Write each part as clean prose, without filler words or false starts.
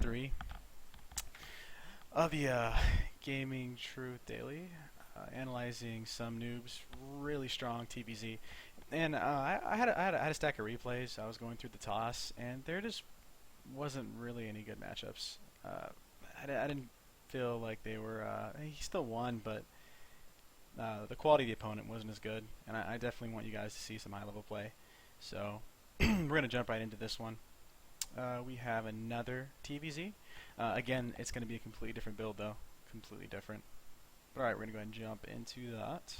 3 of the Gamingtruth Daily, analyzing SomeNoob's really strong TvZ. And I had a stack of replays. I was going through the toss, and there just wasn't really any good matchups. I didn't feel like they were. He still won, but the quality of the opponent wasn't as good. And I definitely want you guys to see some high-level play. So we're gonna jump right into this one. We have another TvZ. Again, it's going to be a completely different build, though. Completely different. But alright, we're going to go ahead and jump into that.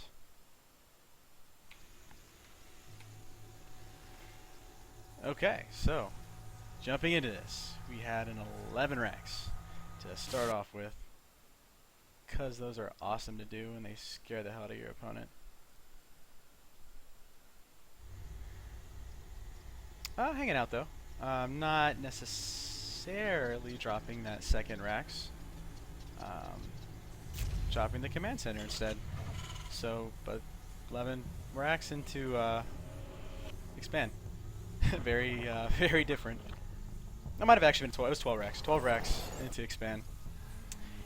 Okay, so jumping into this, we had an 11 racks to start off with, because those are awesome to do and they scare the hell out of your opponent. Hanging out though. Not necessarily dropping that second racks. Dropping the command center instead. So, but 11 racks into expand. Very, very different. That might have actually been 12. It was 12 racks. 12 racks into expand.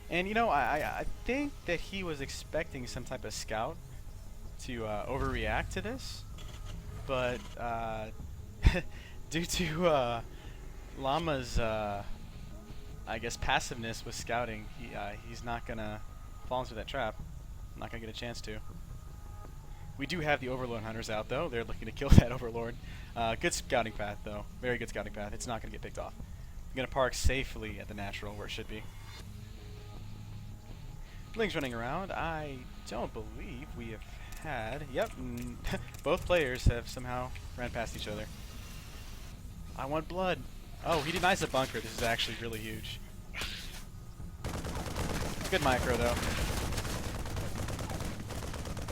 And you know, I think that he was expecting some type of scout to overreact to this, but due to Llama's, I guess, passiveness with scouting, he's not gonna fall into that trap. Not gonna get a chance to. We do have the Overlord Hunters out though. They're looking to kill that Overlord. Good scouting path though. Very good scouting path. It's not gonna get picked off. I'm gonna park safely at the natural where it should be. Bling's running around. I don't believe we have had. Yep, both players have somehow ran past each other. I want blood. Oh, he denies the bunker. This is actually really huge. Good micro though.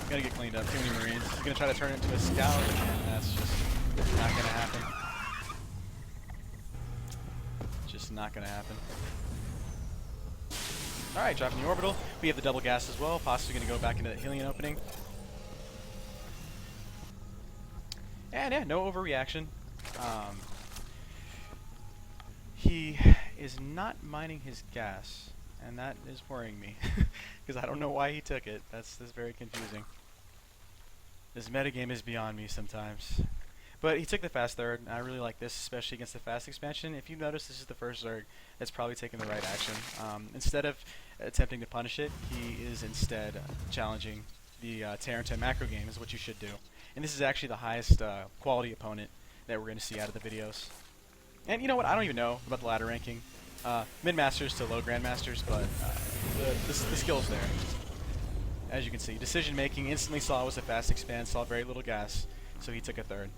Gotta get cleaned up. Too many Marines. He's gonna try to turn it into a scout, and that's just not gonna happen. Just not gonna happen. Alright, dropping the orbital. We have the double gas as well. Possibly gonna go back into that healing opening. And yeah, no overreaction. He is not mining his gas, and that is worrying me, because I don't know why he took it. That's very confusing. This metagame is beyond me sometimes. But he took the fast third, and I really like this, especially against the fast expansion. If you notice, this is the first Zerg that's probably taken the right action. Instead of attempting to punish it, he is instead challenging the Terran macro game, is what you should do. And this is actually the highest quality opponent that we're going to see out of the videos. And you know what? I don't even know about the ladder ranking. Mid-masters to low grandmasters, but the skill's there. As you can see, decision making, instantly saw it was a fast expand, saw very little gas, so he took a third.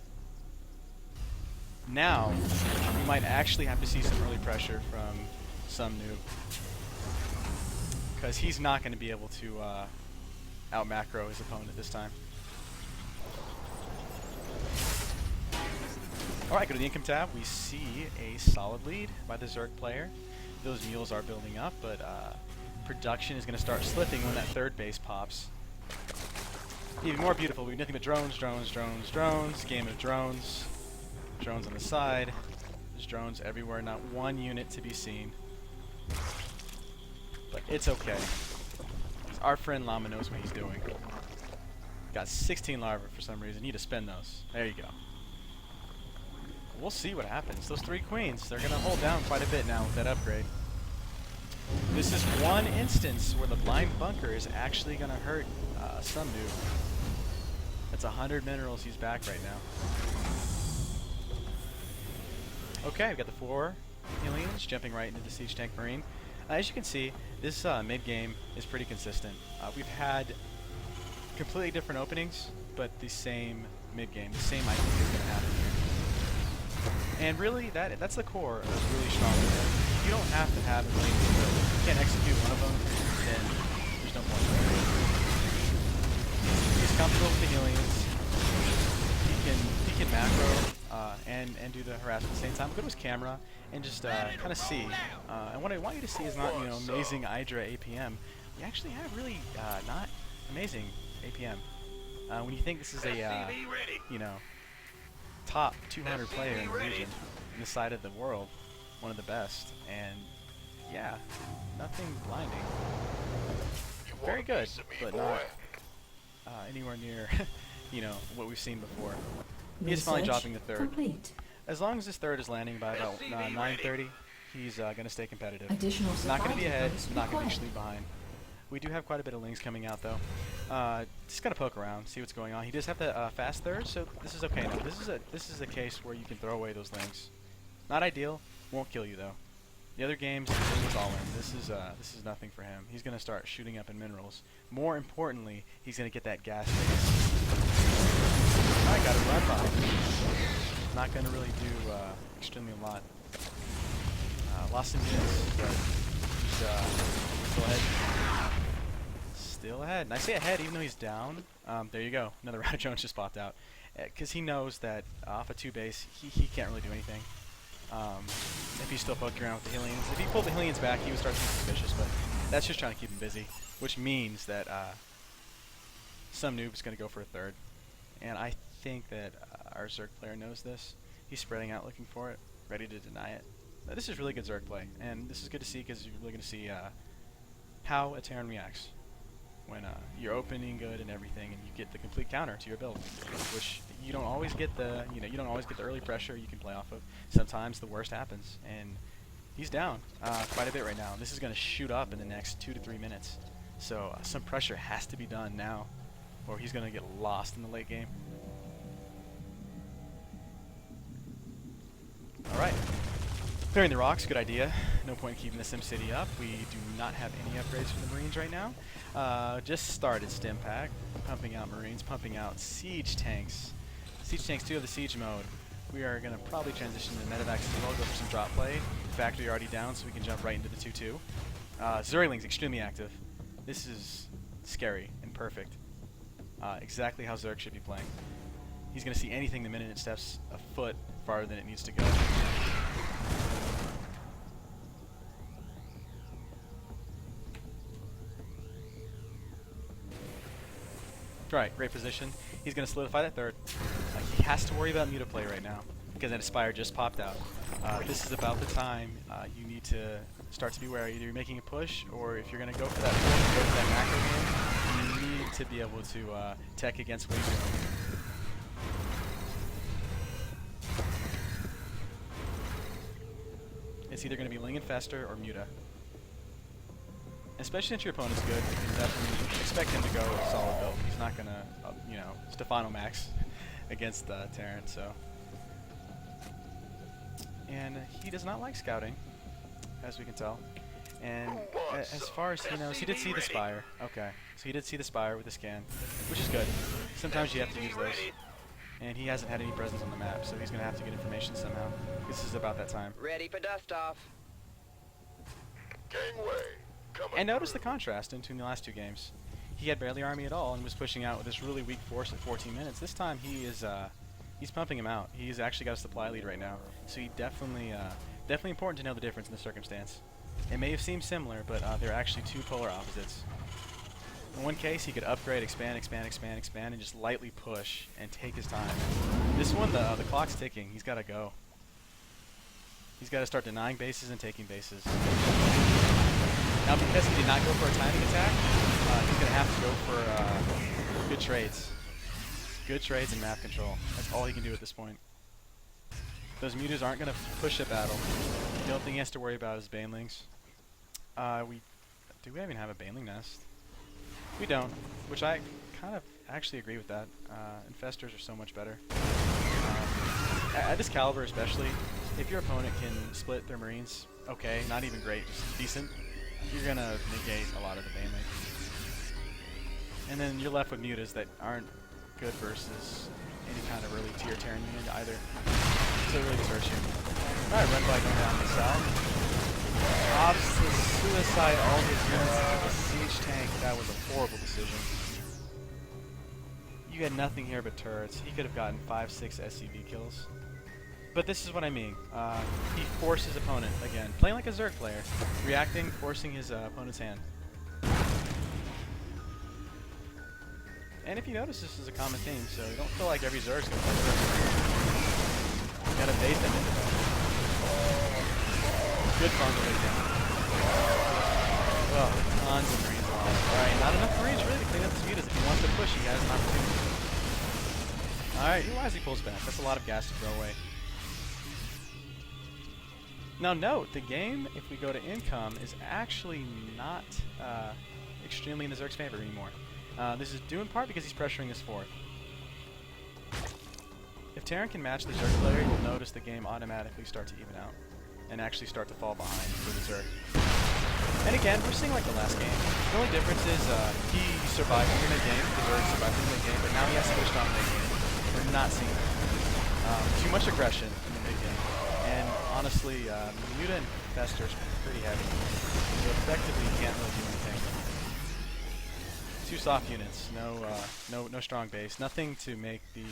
Now, we might actually have to see some early pressure from SomeNoob, because he's not going to be able to out macro his opponent this time. Alright, go to the income tab. We see a solid lead by the Zerg player. Those mules are building up, but production is going to start slipping when that third base pops. Even more beautiful, we have nothing but drones, drones, drones, drones. Game of drones. Drones on the side. There's drones everywhere, not one unit to be seen. But it's okay. Our friend Llama knows what he's doing. Got 16 larvae for some reason. Need to spend those. There you go. We'll see what happens. Those 3 queens, they're going to hold down quite a bit now with that upgrade. This is one instance where the blind bunker is actually going to hurt SomeNoob. That's 100 minerals he's back right now. Okay, we've got the 4 aliens jumping right into the Siege Tank Marine. As you can see, this mid-game is pretty consistent. We've had completely different openings, but the same mid-game, the same idea is going to happen here. And really, that's the core of this really strong build. You don't have to have a million builds. If you can't execute one of them, then there's no point. He's comfortable with the aliens. He can macro and do the harassment at the same time. Go to his camera and just kind of see. And what I want you to see is not amazing Hydra APM. We actually have really not amazing APM. When you think this is a top 200 player in the region, in this side of the world, one of the best, and yeah, nothing blinding. Very good, but not anywhere near, you know, what we've seen before. He is finally dropping the third. Complete. As long as this third is landing by about 9:30, he's going to stay competitive. Additional Not going supply to be ahead, depots not going to be required. extremely behind. We do have quite a bit of lings coming out though. Just gotta poke around, see what's going on. He does have the fast third, so this is okay now. This is a case where you can throw away those lings. Not ideal, won't kill you though. The other games, it was all in. This is nothing for him. He's gonna start shooting up in minerals. More importantly, he's gonna get that gas phase. I got a run by. Not gonna really do extremely a lot. Lost some units, but he's still ahead. Still ahead. And I say ahead even though he's down. There you go. Another Rata Jones just popped out. Because he knows that off a 2 base, he can't really do anything. If he's still poking around with the Hellions. If he pulled the Hellions back, he would start to be suspicious, but that's just trying to keep him busy. Which means that SomeNoob's going to go for a third. And I think that our Zerg player knows this. He's spreading out looking for it, ready to deny it. This is really good Zerg play, and this is good to see because you're really going to see how a Terran reacts when you're opening good and everything, and you get the complete counter to your build, which you don't always get the you don't always get the early pressure you can play off of. Sometimes the worst happens, and he's down quite a bit right now. This is going to shoot up in the next 2 to 3 minutes, so some pressure has to be done now, or he's going to get lost in the late game. All right. Clearing the rocks, good idea. No point in keeping the SimCity up. We do not have any upgrades for the Marines right now. Just started Stim Pack, pumping out Marines, pumping out Siege Tanks. Siege Tanks 2 of the Siege mode. We are going to probably transition to Medevacs as well, go for some drop play. Factory already down, so we can jump right into the 2-2. Zergling's extremely active. This is scary and perfect. Exactly how Zerg should be playing. He's going to see anything the minute it steps a foot farther than it needs to go. Right, great position. He's going to solidify that third. He has to worry about mutaplay right now because that Aspire just popped out. This is about the time you need to start to be wary. Either you're making a push, or if you're going to go for that push, go for that macro game, you need to be able to tech against what he's doing. It's either going to be Ling Infestor or Muta. Especially since your opponent's good, you can definitely expect him to go with a solid build. He's not going to, you know, Stefano Max against Terran, so. And he does not like scouting, as we can tell. And as far as he knows, he did see the Spire. Okay, so he did see the Spire with the scan, which is good. Sometimes you have to use those. And he hasn't had any presence on the map, so he's going to have to get information somehow. This is about that time. Ready for dust off. Gangway. And notice the contrast between the last 2 games. He had barely army at all and was pushing out with this really weak force at 14 minutes. This time he is he's pumping him out. He's actually got a supply lead right now, so he definitely important to know the difference in the circumstance. It may have seemed similar, but they're actually 2 polar opposites. In one case, he could upgrade, expand, and just lightly push and take his time. This one, the clock's ticking. He's got to go. He's got to start denying bases and taking bases. Now, because he did not go for a timing attack, he's going to have to go for good trades. Good trades and map control. That's all he can do at this point. Those mutas aren't going to push a battle. The only thing he has to worry about is banelings. Do we even have a baneling nest? We don't, which I kind of actually agree with that. Infestors are so much better. At this caliber especially, if your opponent can split their Marines, okay, not even great, just decent, you're going to negate a lot of the baneling. And then you're left with mutas that aren't good versus any kind of early tier Terran unit either. So it really deserts you. Alright, run by going down the south. Opts to suicide all his units into the siege tank. That was a horrible decision. You had nothing here but turrets. He could have gotten 5-6 SCV kills. But this is what I mean. He forced his opponent, again, playing like a Zerg player, reacting, forcing his opponent's hand. And if you notice, this is a common theme, so you don't feel like every Zerg's going to play Zerg. You gotta bait them into that. Good fun to bait down. Oh, tons of Marines alive. Alright, not enough Marines really to clean up his mutas. If he wants to push, he has an opportunity. Alright, he wisely pulls back. That's a lot of gas to throw away. Now note, the game, if we go to income, is actually not extremely in the Zerg's favor anymore. This is due in part because he's pressuring his fourth. If Terran can match the Zerg player, you'll notice the game automatically start to even out and actually start to fall behind for the Zerg. And again, we're seeing like the last game. The only difference is he survived in the mid-game, the Zerg survived in the mid-game, but now he has switched on mid-game. We're not seeing that. Too much aggression in the mid-game. And honestly, Muta and Fester's pretty heavy. So effectively you can't really do anything. Two soft units, no strong base, nothing to make the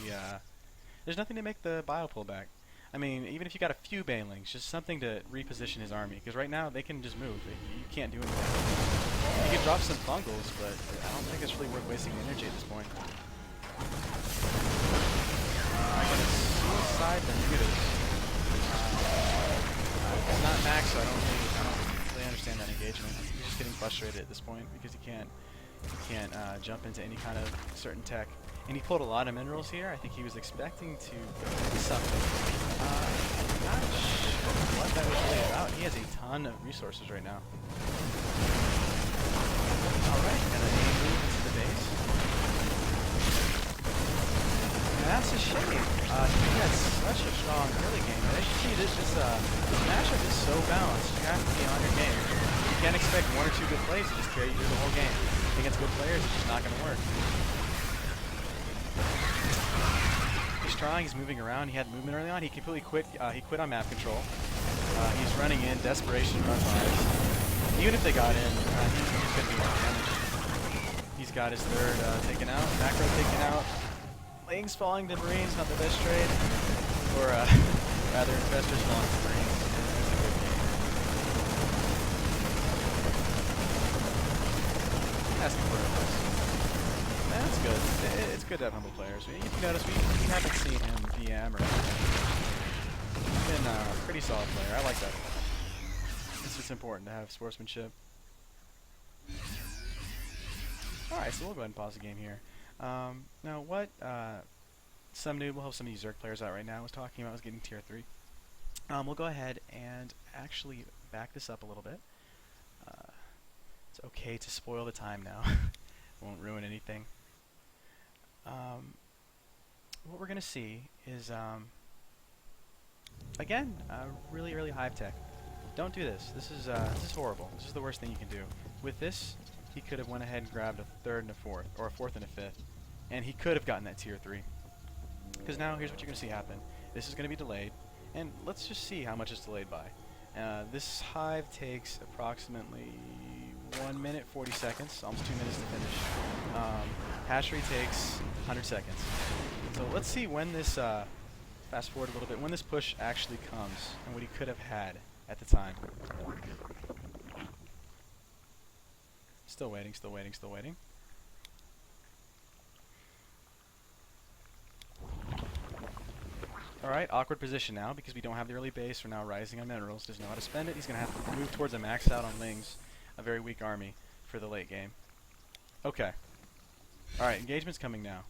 there's nothing to make the bio pull back. I mean, even if you got a few banelings, just something to reposition his army, because right now they can just move. You can't do anything. You can drop some fungals, but I don't think it's really worth wasting energy at this point. I'm gonna suicide the mutas. It's not max, so I don't really understand that engagement. He's just getting frustrated at this point because he can't jump into any kind of certain tech. And he pulled a lot of minerals here. I think he was expecting to do something. I'm not sure what that was really about. He has a ton of resources right now. Alright, gonna move into the base. And that's a shame. He had such a strong early game. But as you see, this matchup is so balanced. You have to be on your game. You can't expect one or two good plays to just carry you through the whole game. Against good players, it's just not going to work. He's trying, he's moving around, he had movement early on, he completely quit, he quit on map control. He's running in, desperation run lives. Even if they got in, he's going to be more damage. He's got his third taken out, macro taken out. Lings falling to Marines, not the best trade. Or rather, Investors falling to Marines. Asking for it. That's good. It's good to have humble players. If you notice, we haven't seen him VM or anything. He's been a pretty solid player. I like that. It's important to have sportsmanship. Alright, so we'll go ahead and pause the game here. Now, what SomeNoob will help some of these Zerg players out right now was talking about was getting tier 3. We'll go ahead and actually back this up a little bit. It's okay to spoil the time now. Won't ruin anything. What we're going to see is, again, really early hive tech. Don't do this. This is horrible. This is the worst thing you can do. With this, he could have went ahead and grabbed a third and a fourth, or a fourth and a fifth, and he could have gotten that tier 3. Because now, here's what you're going to see happen. This is going to be delayed, and let's just see how much it's delayed by. This hive takes approximately 1 minute 40 seconds, almost 2 minutes to finish. Hash rate takes 100 seconds. So let's see when this, fast forward a little bit, when this push actually comes, and what he could have had at the time. Still waiting, still waiting, still waiting. Alright, awkward position now because we don't have the early base. We're now rising on minerals. Doesn't know how to spend it. He's going to have to move towards a max out on Lings. A very weak army for the late game. Okay. Alright, engagement's coming now.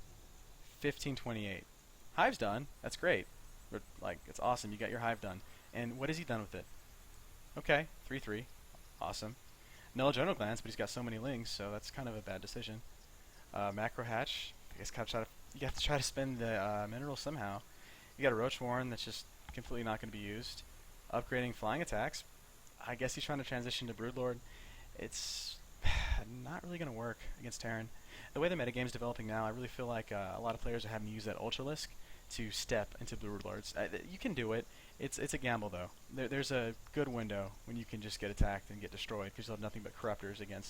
1528. Hive's done. That's great. It's awesome. You got your hive done. And what has he done with it? Okay, 3-3. Awesome. No adrenal glands, but he's got so many Lings, so that's kind of a bad decision. Macro hatch. I guess you have to try to spend the minerals somehow. You got a Roach Warren that's just completely not going to be used. Upgrading flying attacks. I guess he's trying to transition to Broodlord. It's not really going to work against Terran. The way the metagame is developing now, I really feel like a lot of players are having to use that Ultralisk to step into Broodlords. You can do it. It's a gamble, though. There's a good window when you can just get attacked and get destroyed because you'll have nothing but Corruptors against